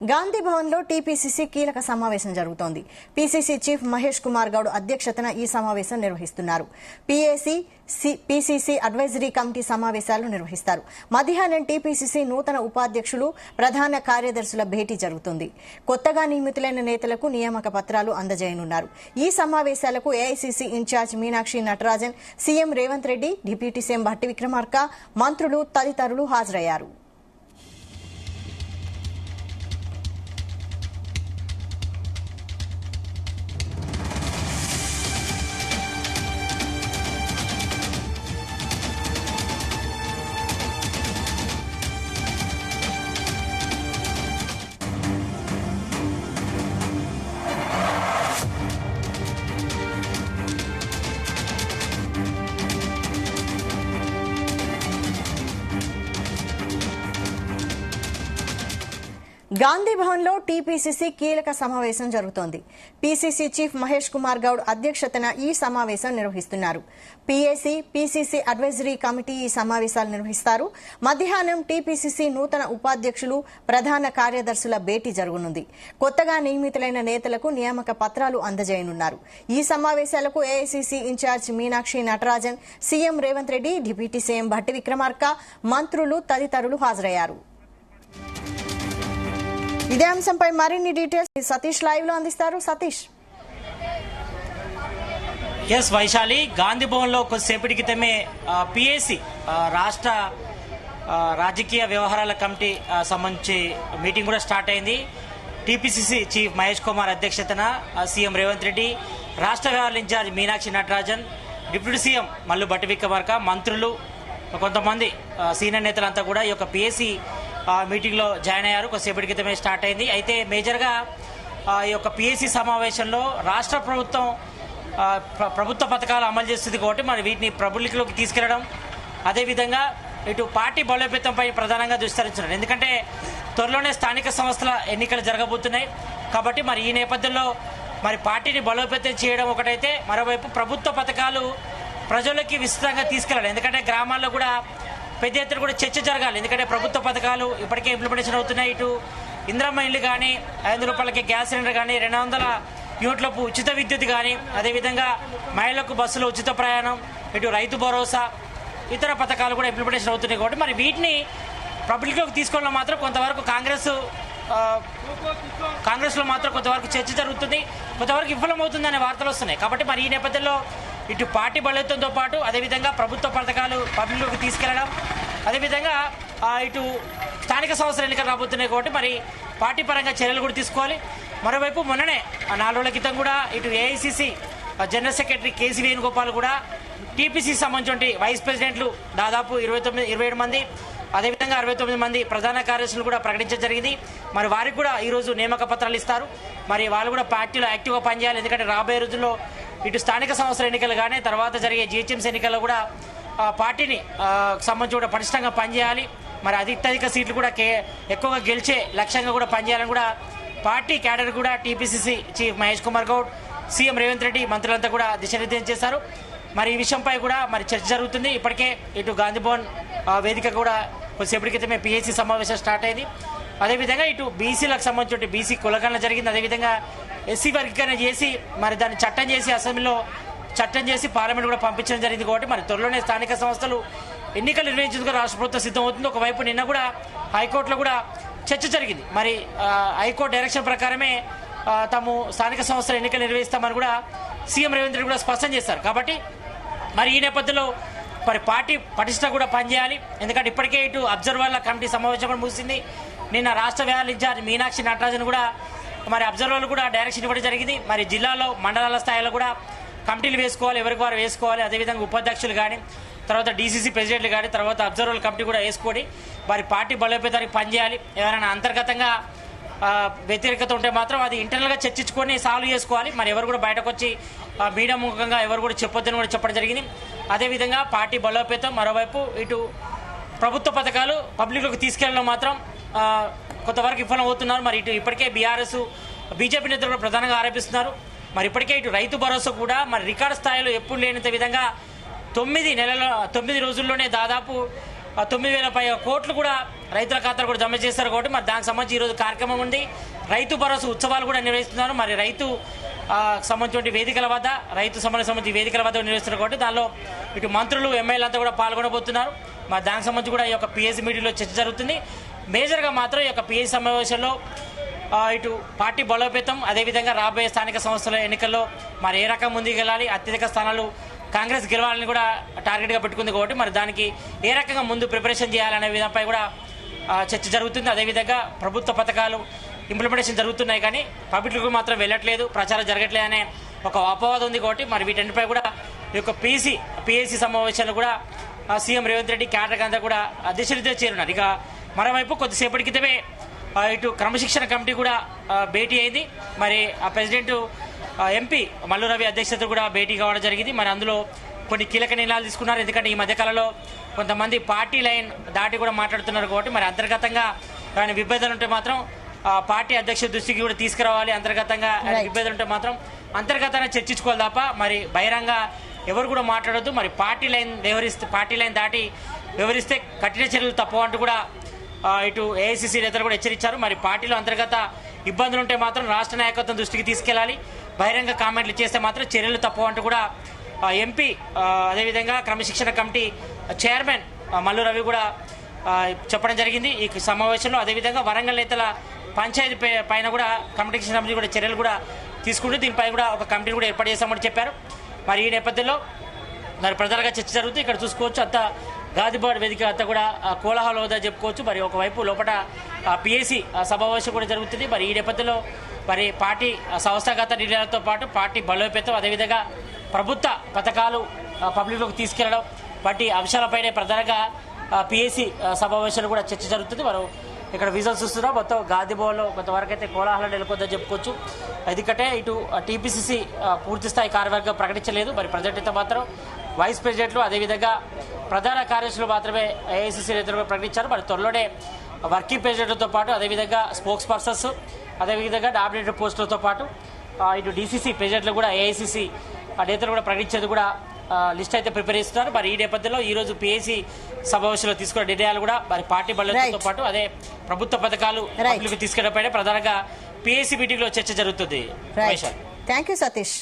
గాంధీ భవన్ లో టీపీసీసీ కీలక సమావేశం జరుగుతోంది. పీసీసీ చీఫ్ మహేష్ కుమార్ గౌడ్ అధ్యక్షతన ఈ సమావేశం నిర్వహిస్తున్నారు. పీసీసీ అడ్వైజరీ కమిటీ సమావేశాలు నిర్వహిస్తారు. మధ్యాహ్నం టీపీసీసీ నూతన ఉపాధ్యక్షులు, ప్రధాన కార్యదర్శుల భేటీ జరుగుతుంది. కొత్తగా నియమితులైన నేతలకు నియామక పత్రాలు అందజేయనున్నారు. ఈ సమావేశాలకు AICC incharge Meenakshi Natarajan, CM Revanth Reddy, deputy CM Bhatti Vikramarka, మంత్రులు తదితరులు హాజరయ్యారు. గాంధీ భవన్ లో టీపీసీసీ కీలక సమావేశం జరుగుతోంది. పీసీసీ చీఫ్ మహేష్ కుమార్ గౌడ్ అధ్యక్షతన ఈ సమావేశం నిర్వహిస్తున్నారు. పీసీసీ అడ్వైజరీ కమిటీ ఈ సమావేశాలు నిర్వహిస్తారు. మధ్యాహ్నం టీపీసీసీ నూతన ఉపాధ్యక్షులు, ప్రధాన కార్యదర్శుల భేటీ జరగనుంది. కొత్తగా నియమితులైన నేతలకు నియామక పత్రాలు అందజేయనున్నారు. ఈ సమావేశాలకు AICC incharge Meenakshi Natarajan, CM Revanth Reddy, deputy CM Bhatti Vikramarka, మంత్రులు తదితరులు హాజరయ్యారు. ఇదే అంశంపై మరిన్ని డీటెయిల్స్ సతీష్ లైవ్ లో అందిస్తారు. సతీష్. ఎస్ వైశాలి, గాంధీ భవన్ లో కొద్దిసేపటి క్రితమే పిఏసి రాష్ట్ర రాజకీయ వ్యవహారాల కమిటీ సంబంధించి మీటింగ్ కూడా స్టార్ట్ అయింది. టీపీసీసీ చీఫ్ మహేష్ కుమార్ అధ్యక్షతన సీఎం రేవంత్ రెడ్డి, రాష్ట్ర వ్యవహారాల incharge Meenakshi Natarajan, deputy CM Mallu Bhatti Vikramarka, మంత్రులు, కొంతమంది సీనియర్ నేతలంతా కూడా ఈ యొక్క పిఏసి మీటింగ్ లో జాయిన్ అయ్యారు. కొద్దిసేపటి క్రితమే స్టార్ట్ అయింది. అయితే మేజర్గా ఈ యొక్క పిఎస్సి సమావేశంలో రాష్ట్ర ప్రభుత్వ పథకాలు అమలు చేస్తుంది కాబట్టి మరి వీటిని పబ్లిక్లోకి తీసుకెళ్లడం, అదేవిధంగా ఇటు పార్టీ బలోపేతంపై ప్రధానంగా దృష్టి. ఎందుకంటే త్వరలోనే స్థానిక సంస్థల ఎన్నికలు జరగబోతున్నాయి కాబట్టి మరి ఈ నేపథ్యంలో మరి పార్టీని బలోపేతం చేయడం ఒకటైతే, మరోవైపు ప్రభుత్వ పథకాలు ప్రజలకి విస్తృతంగా తీసుకెళ్ళాలి. ఎందుకంటే గ్రామాల్లో కూడా పెద్ద ఎత్తున కూడా చర్చ జరగాలి. ఎందుకంటే ప్రభుత్వ పథకాలు ఇప్పటికే ఇంప్లిమెంటేషన్ అవుతున్నాయి. ఇటు ఇందిరమ్మ ఇల్లు కానీ, 500 రూపాయలకి గ్యాస్ సిలిండర్ కానీ, 200 యూనిట్లకు ఉచిత విద్యుత్ కానీ, అదేవిధంగా మహిళలకు బస్సులో ఉచిత ప్రయాణం, ఇటు రైతు భరోసా, ఇతర పథకాలు కూడా ఇంప్లిమెంటేషన్ అవుతున్నాయి కాబట్టి మరి వీటిని పబ్లిక్లోకి తీసుకోవడంలో మాత్రం కొంతవరకు కాంగ్రెస్లో మాత్రం కొంతవరకు చర్చ జరుగుతుంది, కొంతవరకు విఫలమవుతుందనే వార్తలు వస్తున్నాయి. కాబట్టి మరి ఈ నేపథ్యంలో ఇటు పార్టీ బలోపేతంతో పాటు అదేవిధంగా ప్రభుత్వ పథకాలు పబ్లిక్లోకి తీసుకెళ్లడం, అదేవిధంగా ఇటు స్థానిక సంస్థల ఎన్నికలు రాబోతున్నాయి కాబట్టి మరి పార్టీ పరంగా చర్యలు కూడా తీసుకోవాలి. మరోవైపు మొన్ననే 4 రోజుల క్రితం కూడా ఇటు AICC general secretary KC Venugopal కూడా టీపీసీ సంబంధించిన వైస్ ప్రెసిడెంట్లు దాదాపు 27 మంది, అదేవిధంగా 69 మంది ప్రధాన కార్యదర్శులు కూడా ప్రకటించడం జరిగింది. మరి వారికి కూడా ఈరోజు నియామక పత్రాలు ఇస్తారు. మరి వాళ్ళు కూడా పార్టీలో యాక్టివ్గా పనిచేయాలి. ఎందుకంటే రాబోయే రోజుల్లో ఇటు స్థానిక సంస్థల ఎన్నికలు కానీ, తర్వాత జరిగే జీహెచ్ఎంసీ ఎన్నికల్లో కూడా పార్టీని సంబంధించి కూడా పటిష్టంగా పనిచేయాలి. మరి అత్యధిక సీట్లు కూడా ఎక్కువగా గెలిచే లక్ష్యంగా కూడా పనిచేయాలని కూడా పార్టీ క్యాడర్ కూడా TPCC chief Mahesh Kumar Goud, CM Revanth Reddy, మంత్రులంతా కూడా దిశానిర్దేశం చేశారు. మరి ఈ విషయంపై కూడా మరి చర్చ జరుగుతుంది. ఇప్పటికే ఇటు గాంధీ భవన్ వేదిక కూడా కొద్దిసేపటి క్రితమే పిఎస్సి సమావేశం స్టార్ట్ అయింది. అదేవిధంగా ఇటు బీసీలకు సంబంధించి బీసీ కులగణన జరిగింది. అదేవిధంగా ఎస్సీ వర్గీకరణ చేసి మరి దాన్ని చట్టం చేసి అసెంబ్లీలో చట్టం చేసి పార్లమెంట్ కూడా పంపించడం జరిగింది. కాబట్టి మరి త్వరలోనే స్థానిక సంస్థలు ఎన్నికలు నిర్వహించేందుకు రాష్ట్ర ప్రభుత్వం సిద్ధమవుతుంది. ఒకవైపు నిన్న కూడా హైకోర్టులో కూడా చర్చ జరిగింది. మరి హైకోర్టు డైరెక్షన్ ప్రకారమే తాము స్థానిక సంస్థల ఎన్నికలు నిర్వహిస్తామని కూడా సీఎం రేవంత్ రెడ్డి కూడా స్పష్టం చేశారు. కాబట్టి మరి ఈ నేపథ్యంలో మరి పార్టీ పటిష్టంగా కూడా పనిచేయాలి. ఎందుకంటే ఇప్పటికే ఇటు అబ్జర్వర్ల కమిటీ సమావేశం కూడా ముగిసింది. నిన్న రాష్ట్ర వ్యవహారాల ఇన్ఛార్జ్ మీనాక్షి నటరాజన్ కూడా మరి అబ్జర్వర్లు కూడా డైరెక్షన్ ఇవ్వడం జరిగింది. మరి జిల్లాలో మండలాల స్థాయిలో కూడా కమిటీలు వేసుకోవాలి, ఎవరికి వారు వేసుకోవాలి. అదేవిధంగా ఉపాధ్యక్షులు కానీ, తర్వాత డీసీసీ ప్రెసిడెంట్లు కానీ, తర్వాత అబ్జర్వర్ల కమిటీ కూడా వేసుకొని వారి పార్టీ బలోపేతానికి పనిచేయాలి. ఏదైనా అంతర్గతంగా వ్యతిరేకత ఉంటే మాత్రం అది ఇంటర్నల్గా చర్చించుకొని సాల్వ్ చేసుకోవాలి. మరి ఎవరు కూడా బయటకు వచ్చి మీడియా ముఖంగా ఎవరు కూడా చెప్పొద్దని కూడా చెప్పడం జరిగింది. అదేవిధంగా పార్టీ బలోపేతం, మరోవైపు ఇటు ప్రభుత్వ పథకాలు పబ్లిక్లోకి తీసుకెళ్లడం మాత్రం కొంతవరకు విఫలం అవుతున్నారు. మరి ఇటు ఇప్పటికే బీఆర్ఎస్, బీజేపీ నేతలు కూడా ప్రధానంగా ఆరోపిస్తున్నారు. మరి ఇప్పటికే ఇటు రైతు భరోసా కూడా మరి రికార్డు స్థాయిలో ఎప్పుడు లేనంత విధంగా 9 రోజుల్లోనే దాదాపు 9,000 పైగా కోట్లు కూడా రైతుల ఖాతాలు కూడా జమ చేస్తారు కాబట్టి మరి దానికి సంబంధించి ఈరోజు కార్యక్రమం ఉంది. రైతు భరోసా ఉత్సవాలు కూడా నిర్వహిస్తున్నారు. మరి రైతు సంబంధించిన వేదికల వద్ద రైతు సంబంధించి వేదికల వద్ద నిర్వహిస్తున్నారు కాబట్టి దానిలో ఇటు మంత్రులు ఎమ్మెల్యేలు అంతా కూడా పాల్గొనబోతున్నారు. మరి దానికి సంబంధించి కూడా ఈ యొక్క పిఎస్సి మీటింగ్లో చర్చ జరుగుతుంది. మేజర్గా మాత్రం ఈ యొక్క పిఎస్సి సమావేశంలో ఇటు పార్టీ బలోపేతం, అదేవిధంగా రాబోయే స్థానిక సంస్థల ఎన్నికల్లో మరి ఏ రకం ముందుకెళ్ళాలి, అత్యధిక స్థానాలు కాంగ్రెస్ గెలవాలని కూడా టార్గెట్గా పెట్టుకుంది కాబట్టి మరి దానికి ఏ రకంగా ముందు ప్రిపరేషన్ చేయాలనే విధంపై కూడా చర్చ జరుగుతుంది. అదేవిధంగా ప్రభుత్వ పథకాలు ఇంప్లిమెంటేషన్ జరుగుతున్నాయి కానీ పబ్లిక్కు మాత్రం వెళ్ళట్లేదు, ప్రచారం జరగట్లేదు అనే ఒక అపవాదం ఉంది కాబట్టి మరి వీటన్నిటిపై కూడా ఈ యొక్క పిఎస్సి సమావేశాలు కూడా సీఎం రేవంత్ రెడ్డి క్యాడర్ అంతా కూడా అధ్యక్షుడితో చేరున్నారు. ఇక మరోవైపు కొద్దిసేపటి క్రితమే ఇటు క్రమశిక్షణ కమిటీ కూడా భేటీ అయింది. మరి ఆ ప్రెసిడెంట్ ఎంపీ మల్లు రవి అధ్యక్షత కూడా భేటీ కావడం జరిగింది. మరి అందులో కొన్ని కీలక నిర్ణయాలు తీసుకున్నారు. ఎందుకంటే ఈ మధ్యకాలంలో కొంతమంది పార్టీ లైన్ దాటి కూడా మాట్లాడుతున్నారు కాబట్టి మరి అంతర్గతంగా ఆయన విభేదాలు ఉంటే మాత్రం పార్టీ అధ్యక్షుడి దృష్టికి కూడా తీసుకురావాలి. అంతర్గతంగా విభేదాలు ఉంటే మాత్రం అంతర్గతంగా చర్చించుకోవాలి తప్ప మరి బహిరంగ ఎవరు కూడా మాట్లాడొద్దు. మరి పార్టీ లైన్ దాటి వ్యవహరిస్తే కఠిన చర్యలు తప్పవు అంటూ కూడా ఇటు ఏఐసిసి నేతలు కూడా హెచ్చరించారు. మరి పార్టీలో అంతర్గత ఇబ్బందులు ఉంటే మాత్రం రాష్ట్ర నాయకత్వం దృష్టికి తీసుకెళ్లాలి. బహిరంగ కామెంట్లు చేస్తే మాత్రం చర్యలు తప్పవు అంటూ కూడా ఎంపీ అదేవిధంగా క్రమశిక్షణ కమిటీ చైర్మన్ మల్లు రవి కూడా చెప్పడం జరిగింది ఈ సమావేశంలో. అదేవిధంగా వరంగల్ నేతల పంచాయతీ పైన కూడా కమిటీ కూడా చర్యలు కూడా తీసుకుంటూ దీనిపై కూడా ఒక కమిటీని కూడా ఏర్పాటు చేశామని చెప్పారు. మరి ఈ నేపథ్యంలో మరి ప్రధానంగా చర్చ జరుగుతుంది. ఇక్కడ చూసుకోవచ్చు అంతా గాదిబాడ్ వేదిక అంతా కూడా కోలాహలం వద్ద చెప్పుకోవచ్చు. మరి ఒకవైపు లోపల పిఎస్సి సమావేశం కూడా జరుగుతుంది. మరి ఈ నేపథ్యంలో మరి పార్టీ సంస్థాగత నిర్ణయాలతో పాటు పార్టీ బలోపేతం, అదేవిధంగా ప్రభుత్వ పథకాలు పబ్లిక్లోకి తీసుకెళ్లడం వంటి అంశాలపైనే ప్రధానంగా పిఎస్సి సమావేశాలు కూడా చర్చ జరుగుతుంది. మనం ఇక్కడ విజువల్స్ చూస్తున్నాం. మొత్తం గాంధీభవన్లో కొంతవరకు అయితే కోలాహలం నెలకొందని చెప్పుకోవచ్చు. ఎందుకంటే ఇటు టీపీసీసీ పూర్తి స్థాయి కార్యవర్గం ప్రకటించలేదు. మరి ప్రజెంట్ అయితే మాత్రం వైస్ ప్రెసిడెంట్లు, అదేవిధంగా ప్రధాన కార్యదర్శులు మాత్రమే ఏఐసిసి నేతలు ప్రకటించారు. మరి త్వరలోనే వర్కింగ్ ప్రెసిడెంట్లతో పాటు అదేవిధంగా స్పోక్స్ పర్సన్స్, అదేవిధంగా డామినేటెడ్ పోస్టులతో పాటు ఇటు డీసీసీ ప్రెసిడెంట్లు కూడా ఏఐసిసి నేతలు కూడా ప్రకటించేది కూడా లిస్ట్ అయితే ప్రిపేర్ చేస్తున్నారు. మరి ఈ నేపథ్యంలో ఈ రోజు పిఎస్సి సమావేశంలో తీసుకున్న నిర్ణయాలు కూడా మరి పార్టీ బలంతో పాటు అదే ప్రభుత్వ పథకాలు తీసుకెళ్లడంపై ప్రధానంగా పిఎస్సి మీటింగ్ లో చర్చ జరుగుతుంది. Thank you Satish.